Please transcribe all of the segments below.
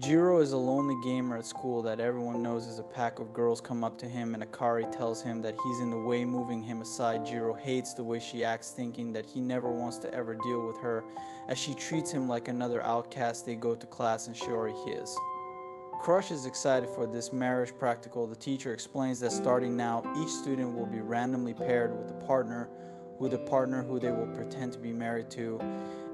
Jiro is a lonely gamer at school that everyone knows as a pack of girls come up to him and Akari tells him that he's in the way, moving him aside. Jiro hates the way she acts, thinking that he never wants to ever deal with her, as she treats him like another outcast. They go to class and Shiori is. Crush is excited for this marriage practical. The teacher explains that starting now, each student will be randomly paired with a partner who they will pretend to be married to,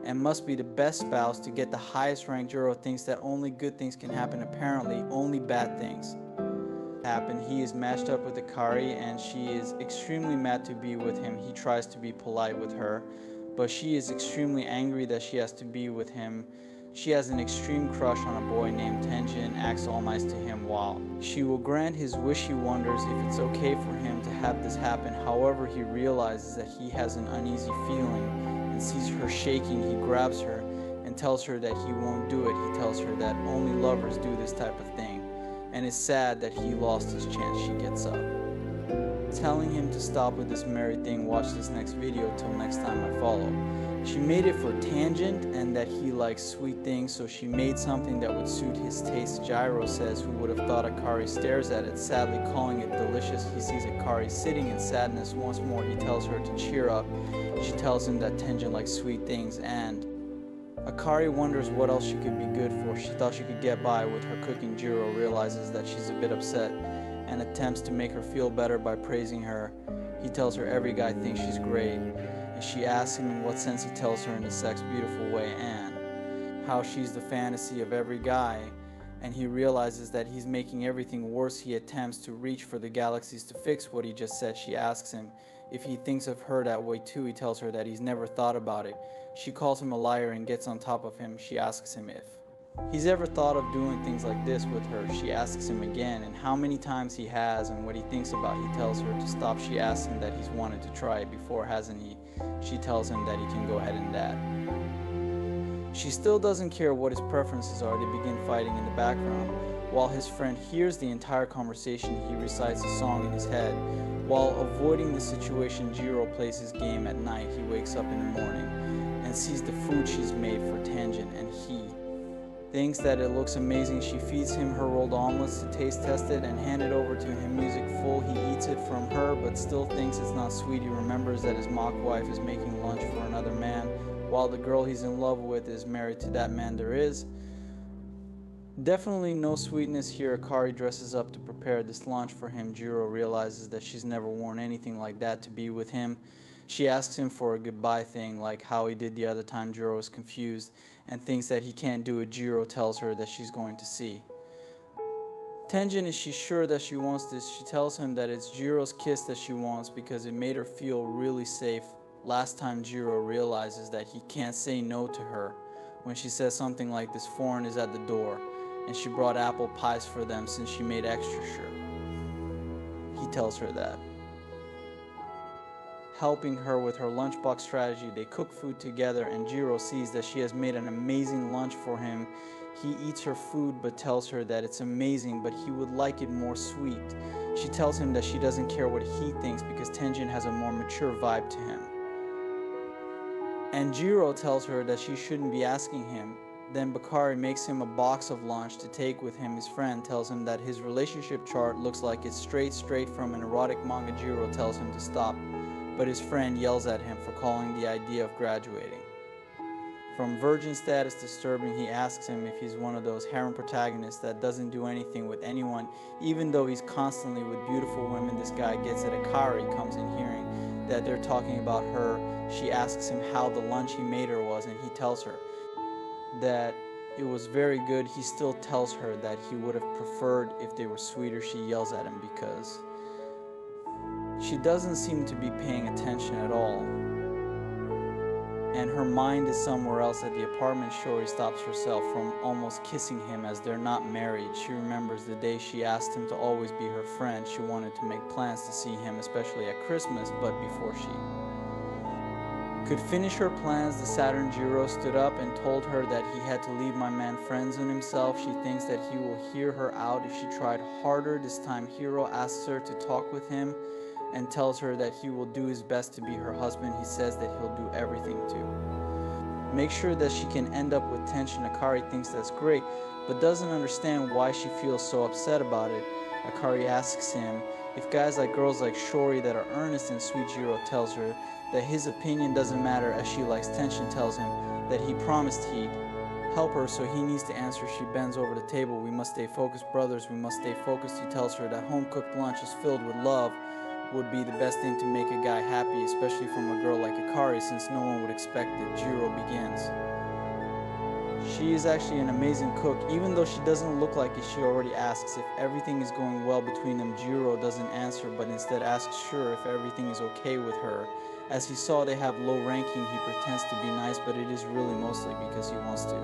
and must be the best spouse to get the highest rank. Jiro thinks that only good things can happen. Apparently, only bad things happen. He is matched up with Akari and she is extremely mad to be with him. He tries to be polite with her, but she is extremely angry that she has to be with him. She has an extreme crush on a boy named Tenjin and acts all nice to him. While she will grant his wish, he wonders if it's okay for him to have this happen. However, he realizes that he has an uneasy feeling and sees her shaking. He grabs her and tells her that he won't do it. He tells her that only lovers do this type of thing and is sad that he lost his chance. She gets up, telling him to stop with this married thing. Watch this next video. Till next time, I follow. She made it for Tangent and that he likes sweet things, so she made something that would suit his taste. Jiro says, who would have thought Akari stares at it, sadly calling it delicious. He sees Akari sitting in sadness once more. He tells her to cheer up. She tells him that Tangent likes sweet things, and Akari wonders what else she could be good for. She thought she could get by with her cooking. Jiro realizes that she's a bit upset and attempts to make her feel better by praising her. He tells her every guy thinks she's great, and she asks him in what sense. He tells her in a sex beautiful way and how she's the fantasy of every guy, and he realizes that he's making everything worse. He attempts to reach for the galaxies to fix what he just said. She asks him if he thinks of her that way too. He tells her that he's never thought about it. She calls him a liar and gets on top of him. She asks him if he's ever thought of doing things like this with her. She asks him again and how many times he has and what he thinks about. He tells her to stop. She asks him that he's wanted to try it before, hasn't he? She tells him that he can go ahead and that. She still doesn't care what his preferences are. They begin fighting in the background. While his friend hears the entire conversation, he recites a song in his head. While avoiding the situation, Jiro plays his game at night. He wakes up in the morning and sees the food she's made for Tangent, and he thinks that it looks amazing. She feeds him her rolled omelets to taste test it and hand it over to him, music full. He eats it from her but still thinks it's not sweet. He remembers that his mock wife is making lunch for another man while the girl he's in love with is married to that man. There is definitely no sweetness here. Akari dresses up to prepare this lunch for him. Jiro realizes that she's never worn anything like that to be with him. She asks him for a goodbye thing like how he did the other time. Jiro is confused and thinks that he can't do it. Jiro tells her that she's going to see Tenjin. Is she sure that she wants this? She tells him that it's Jiro's kiss that she wants because it made her feel really safe. Last time, Jiro realizes that he can't say no to her when she says something like this foreign is at the door and she brought apple pies for them since she made extra sure. He tells her that, helping her with her lunchbox strategy. They cook food together and Jiro sees that she has made an amazing lunch for him. He eats her food but tells her that it's amazing but he would like it more sweet. She tells him that she doesn't care what he thinks because Tenjin has a more mature vibe to him. And Jiro tells her that she shouldn't be asking him. Then Bakari makes him a box of lunch to take with him. His friend tells him that his relationship chart looks like it's straight from an erotic manga. Jiro tells him to stop, but his friend yells at him for calling the idea of graduating from virgin status disturbing. He asks him if he's one of those harem protagonists that doesn't do anything with anyone, even though he's constantly with beautiful women. This guy gets it. Akari comes in hearing that they're talking about her. She asks him how the lunch he made her was, and he tells her that it was very good. He still tells her that he would have preferred if they were sweeter. She yells at him because she doesn't seem to be paying attention at all, and her mind is somewhere else at the apartment. Shiori stops herself from almost kissing him as they're not married. She remembers the day she asked him to always be her friend. She wanted to make plans to see him, especially at Christmas, but before she could finish her plans, the Saturn Jiro stood up and told her that he had to leave my man friends on himself. She thinks that he will hear her out if she tried harder. This time Hiro asks her to talk with him and tells her that he will do his best to be her husband. He says that he'll do everything to Make sure that she can end up with tension. Akari thinks that's great, but doesn't understand why she feels so upset about it. Akari asks him if guys like girls like Shori that are earnest and sweet. Jiro tells her that his opinion doesn't matter, as she likes tension. Tells him that he promised he'd help her, so he needs to answer. She bends over the table. We must stay focused, brothers. We must stay focused. He tells her that home-cooked lunch is filled with love would be the best thing to make a guy happy, especially from a girl like Akari, since no one would expect it. Jiro begins. She is actually an amazing cook. Even though she doesn't look like it, she already asks if everything is going well between them. Jiro doesn't answer, but instead asks sure if everything is okay with her. As he saw they have low ranking, he pretends to be nice, but it is really mostly because he wants to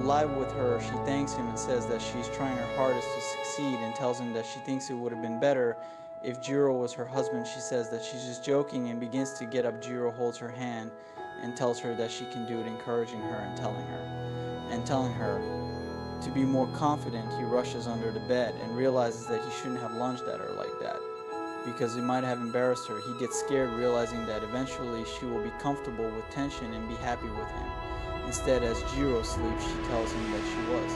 live with her. She thanks him and says that she's trying her hardest to succeed, and tells him that she thinks it would have been better if Jiro was her husband. She says that she's just joking and begins to get up. Jiro holds her hand and tells her that she can do it, encouraging her and telling her to be more confident. He rushes under the bed and realizes that he shouldn't have lunged at her like that because it might have embarrassed her. He gets scared, realizing that eventually she will be comfortable with tension and be happy with him. Instead, as Jiro sleeps, she tells him that she was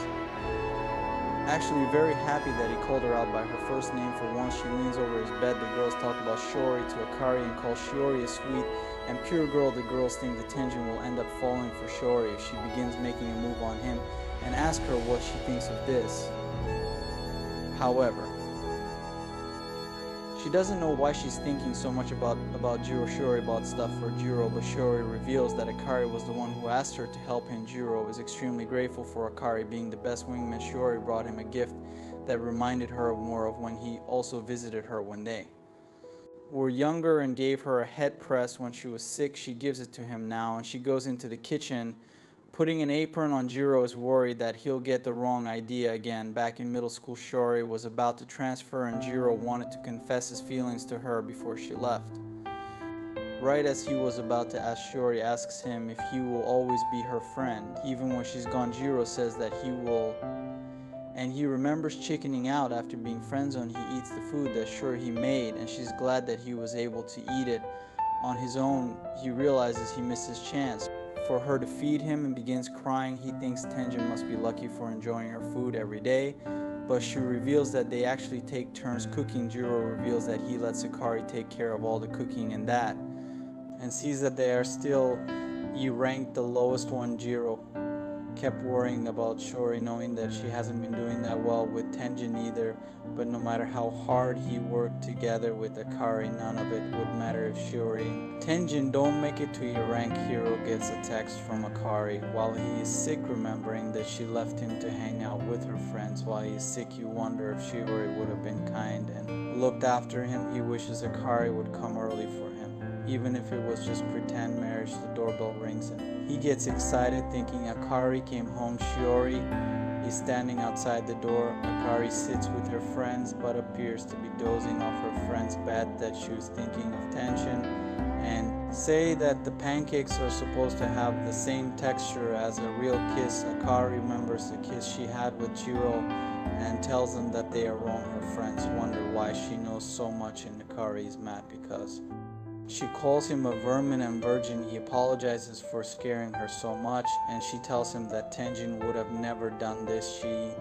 actually very happy that he called her out by her first name for once. She leans over his bed. The girls talk about Shori to Akari and call Shiori a sweet and pure girl. The girls think the Tenjin will end up falling for Shori if she begins making a move on him, and ask her what she thinks of this. However, she doesn't know why she's thinking so much about Jiro. Shori bought stuff for Jiro, but Shori reveals that Akari was the one who asked her to help him. Jiro is extremely grateful for Akari being the best wingman. Shori brought him a gift that reminded her more of when he also visited her one day. Were younger and gave her a head press when she was sick. She gives it to him now, and she goes into the kitchen. Putting an apron on, Jiro is worried that he'll get the wrong idea again. Back in middle school, Shori was about to transfer, and Jiro wanted to confess his feelings to her before she left. Right as he was about to ask, Shori asks him if he will always be her friend. Even when she's gone, Jiro says that he will, and he remembers chickening out after being friend-zoned. He eats the food that Shori made, and she's glad that he was able to eat it on his own. He realizes he missed his chance for her to feed him and begins crying. He thinks Tenjin must be lucky for enjoying her food every day, but she reveals that they actually take turns cooking. Jiro reveals that he lets Akari take care of all the cooking and sees that they are still ranked the lowest one. Jiro kept worrying about Shori, knowing that she hasn't been doing that well with Tenjin either, but no matter how hard he worked together with Akari, none of it would matter if Shori and Tenjin don't make it to your rank. Hiro gets a text from Akari while he is sick, remembering that she left him to hang out with her friends. While he is sick, you wonder if Shori would have been kind and looked after him. He wishes Akari would come early for him, even if it was just pretend marriage. The doorbell rings and he gets excited, thinking Akari came home. Shiori is standing outside the door. Akari sits with her friends but appears to be dozing off her friend's bed, that she was thinking of tension, and say that the pancakes are supposed to have the same texture as a real kiss. Akari remembers the kiss she had with Jiro and tells them that they are wrong. Her friends wonder why she knows so much, and Akari is mad because she calls him a vermin and virgin. He apologizes for scaring her so much, and she tells him that Tenjin would have never done this. She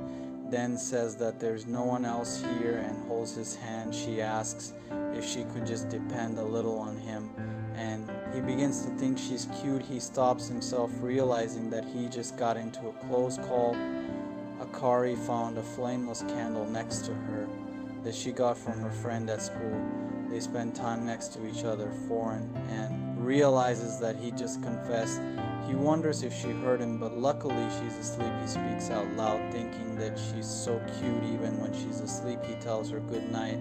then says that there's no one else here and holds his hand. She asks if she could just depend a little on him, and he begins to think she's cute. He stops himself, realizing that he just got into a close call. Akari found a flameless candle next to her that she got from her friend at school. They spend time next to each other, foreign, and realizes that he just confessed. He wonders if she heard him, but luckily she's asleep. He speaks out loud, thinking that she's so cute even when she's asleep. He tells her good night,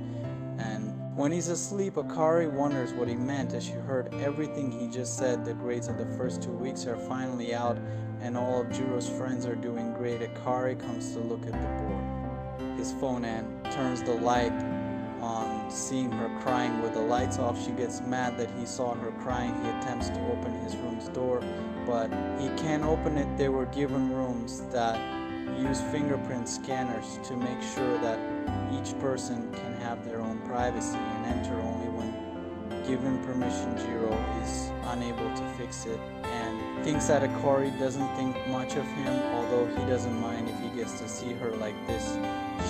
and when he's asleep, Akari wonders what he meant, as she heard everything he just said. The grades of the first 2 weeks are finally out, and all of Jiro's friends are doing great. Akari comes to look at the board, his phone, and turns the light on. Seeing her crying with the lights off, she gets mad that he saw her crying. He attempts to open his room's door, but he can't open it. They were given rooms that use fingerprint scanners to make sure that each person can have their own privacy and enter only when given permission. Jiro is unable to fix it, and Thinks that Akari doesn't think much of him, although he doesn't mind if he gets to see her like this.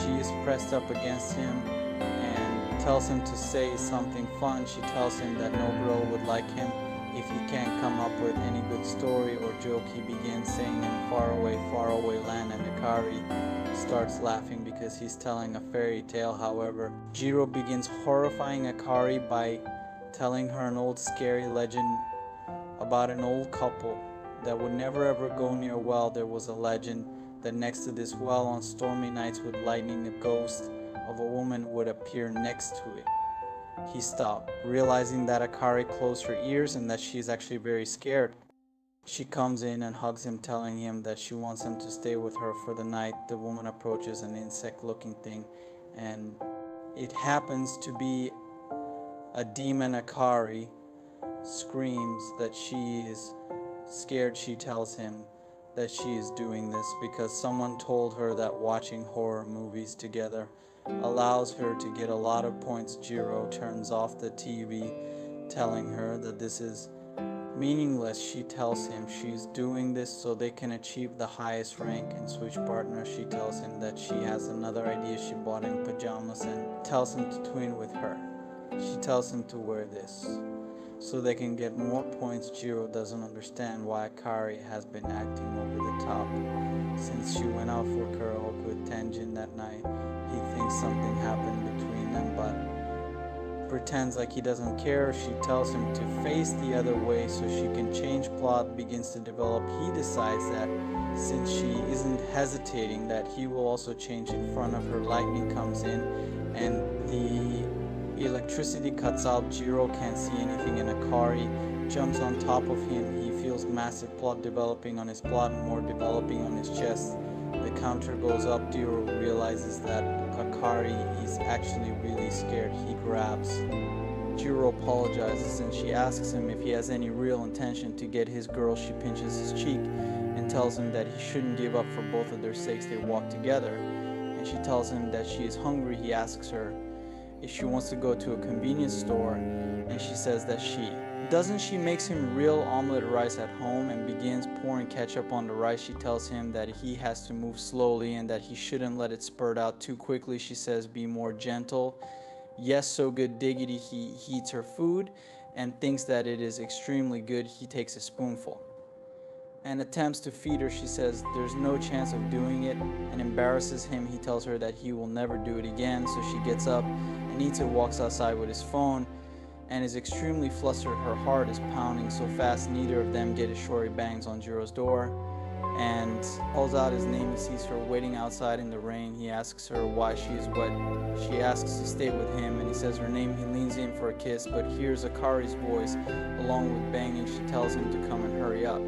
She is pressed up against him and tells him to say something fun. She tells him that no girl would like him if he can't come up with any good story or joke. He begins saying in a far away land, and Akari starts laughing because he's telling a fairy tale. However, Jiro begins horrifying Akari by telling her an old scary legend about an old couple that would never ever go near a well. There was a legend that next to this well on stormy nights with lightning, a ghost of a woman would appear next to it. He stopped, realizing that Akari closed her ears and that she is actually very scared. She comes in and hugs him, telling him that she wants him to stay with her for the night. The woman approaches an insect-looking thing, and it happens to be a demon. Akari screams that she is scared. She tells him that she is doing this because someone told her that watching horror movies together allows her to get a lot of points. Jiro turns off the TV, telling her that this is meaningless. She tells him she's doing this so they can achieve the highest rank and switch partners. She tells him that she has another idea. She bought him pajamas and tells him to twin with her. She tells him to wear this so they can get more points. Jiro doesn't understand why Akari has been acting over the top since she went out for karaoke with Tenjin that night. He thinks something happened between them, but pretends like he doesn't care. She tells him to face the other way so she can change. Plot begins to develop. He decides that since she isn't hesitating, that he will also change in front of her. Lightning comes in and the electricity cuts out. Jiro can't see anything and Akari jumps on top of him. He feels massive plot developing on his plot, more developing on his chest. The counter goes up. Jiro realizes that Akari is actually really scared. He grabs. Jiro apologizes and she asks him if he has any real intention to get his girl. She pinches his cheek and tells him that he shouldn't give up for both of their sakes. They walk together and she tells him that she is hungry. He asks her if she wants to go to a convenience store and she says that she doesn't. She makes him real omelet rice at home and begins pouring ketchup on the rice. She tells him that he has to move slowly and that he shouldn't let it spurt out too quickly. She says be more gentle. Yes, so good diggity. He eats her food and thinks that it is extremely good. He takes a spoonful and attempts to feed her. She says there's no chance of doing it and embarrasses him. He tells her that he will never do it again. So she gets up and eats it, walks outside with his phone, and is extremely flustered. Her heart is pounding so fast. Neither of them get it. Shori bangs on Jiro's door and calls out his name. He sees her waiting outside in the rain. He asks her why she is wet. She asks to stay with him and he says her name. He leans in for a kiss but hears Akari's voice along with banging. She tells him to come and hurry up.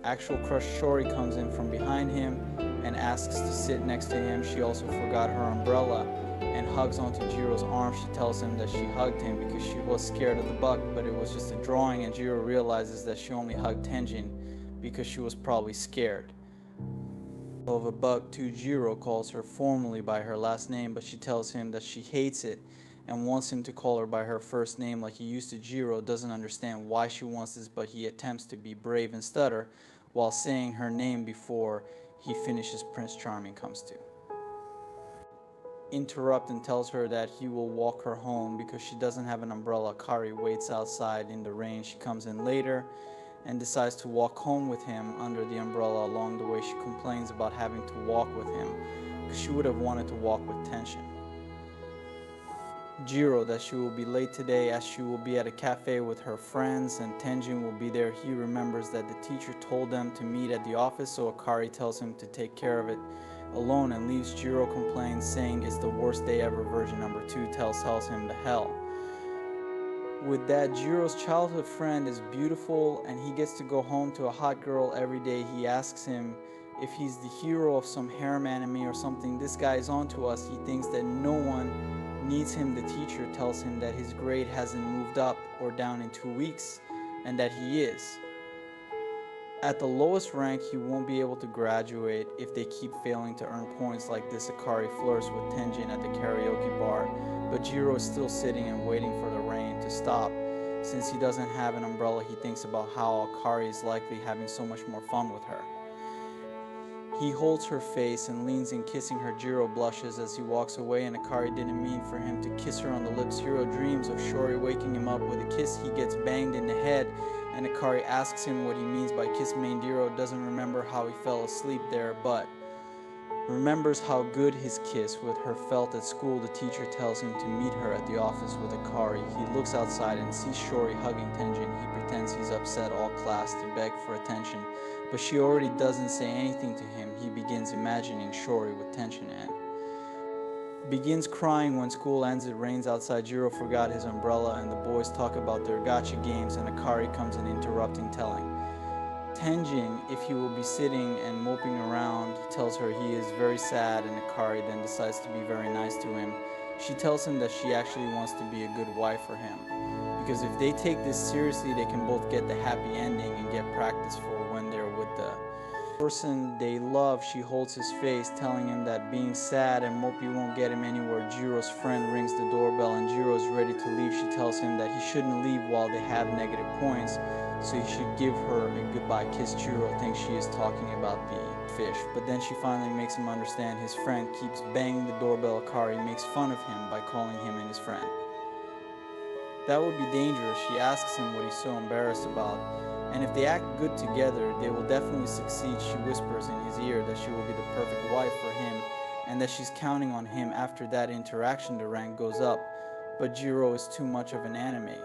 Actual crush Shori comes in from behind him and asks to sit next to him. She also forgot her umbrella and hugs onto Jiro's arm. She tells him that she hugged him because she was scared of the bug, but it was just a drawing, and Jiro realizes that she only hugged Tenjin because she was probably scared of a bug too. Jiro calls her formally by her last name, but she tells him that she hates it and wants him to call her by her first name like he used to. Jiro doesn't understand why she wants this, but he attempts to be brave and stutter while saying her name before he finishes. Prince Charming comes to interrupt and tells her that he will walk her home because she doesn't have an umbrella. Kari waits outside in the rain. She comes in later and decides to walk home with him under the umbrella. Along the way, she complains about having to walk with him because she would have wanted to walk with Tenshin. Jiro that she will be late today as she will be at a cafe with her friends and Tenjin will be there. He remembers that the teacher told them to meet at the office, so Akari tells him to take care of it alone and leaves. Jiro complains, saying it's the worst day ever. Version number 2 tells him to hell. With that, Jiro's childhood friend is beautiful and he gets to go home to a hot girl every day. He asks him if he's the hero of some harem anime or something. This guy is on to us. He thinks that no one needs him. The teacher tells him that his grade hasn't moved up or down in 2 weeks and that he is at the lowest rank. He won't be able to graduate if they keep failing to earn points like this. Akari flirts with Tenjin at the karaoke bar, but Jiro is still sitting and waiting for the rain to stop. Since he doesn't have an umbrella, he thinks about how Akari is likely having so much more fun with her. He holds her face and leans in, kissing her. Jiro blushes as he walks away, and Akari didn't mean for him to kiss her on the lips. Hiro dreams of Shori waking him up with a kiss. He gets banged in the head, and Akari asks him what he means by kiss. Jiro doesn't remember how he fell asleep there, but remembers how good his kiss with her felt at school. The teacher tells him to meet her at the office with Akari. He looks outside and sees Shori hugging Tenjin. He pretends he's upset all class to beg for attention, but she already doesn't say anything to him. He begins imagining Shori with Tenjin and begins crying when school ends. It rains outside. Jiro forgot his umbrella, and the boys talk about their gacha games, and Akari comes in interrupting, telling Tenjin if he will be sitting and moping around. He tells her he is very sad, and Akari then decides to be very nice to him. She tells him that she actually wants to be a good wife for him, because if they take this seriously, they can both get the happy ending and get practice for when they're with the person they love. She holds his face, telling him that being sad and mopey won't get him anywhere. Jiro's friend rings the doorbell, and Jiro is ready to leave. She tells him that he shouldn't leave while they have negative points, so he should give her a goodbye kiss. Jiro thinks she is talking about the fish, but then she finally makes him understand. His friend keeps banging the doorbell. Akari makes fun of him by calling him and his friend. That would be dangerous. She asks him what he's so embarrassed about, and if they act good together, they will definitely succeed. She whispers in his ear that she will be the perfect wife for him, and that she's counting on him. After that interaction, the rank goes up, but Jiro is too much of an anime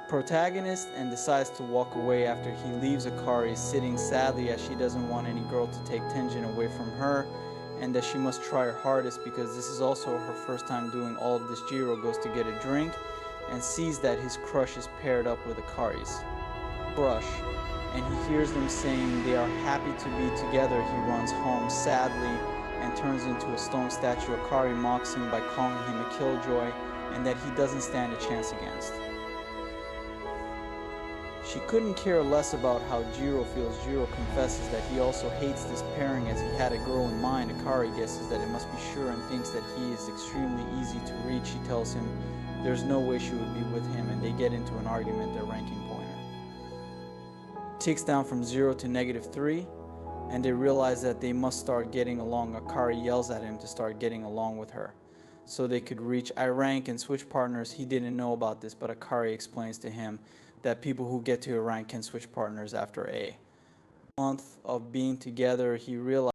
protagonist and decides to walk away. After he leaves, Akari is sitting sadly as she doesn't want any girl to take Tenjin away from her, and that she must try her hardest because this is also her first time doing all of this. Jiro goes to get a drink and sees that his crush is paired up with Akari's crush, and he hears them saying they are happy to be together. He runs home sadly and turns into a stone statue. Akari mocks him by calling him a killjoy and that he doesn't stand a chance against. She couldn't care less about how Jiro feels. Jiro confesses that he also hates this pairing as he had a girl in mind. Akari guesses that it must be sure and thinks that he is extremely easy to reach. She tells him there's no way she would be with him, and they get into an argument. Their ranking pointer ticks down from 0 to -3, and they realize that they must start getting along. Akari yells at him to start getting along with her so they could reach I rank and switch partners. He didn't know about this, but Akari explains to him that people who get to a rank can switch partners after a month of being together. He realized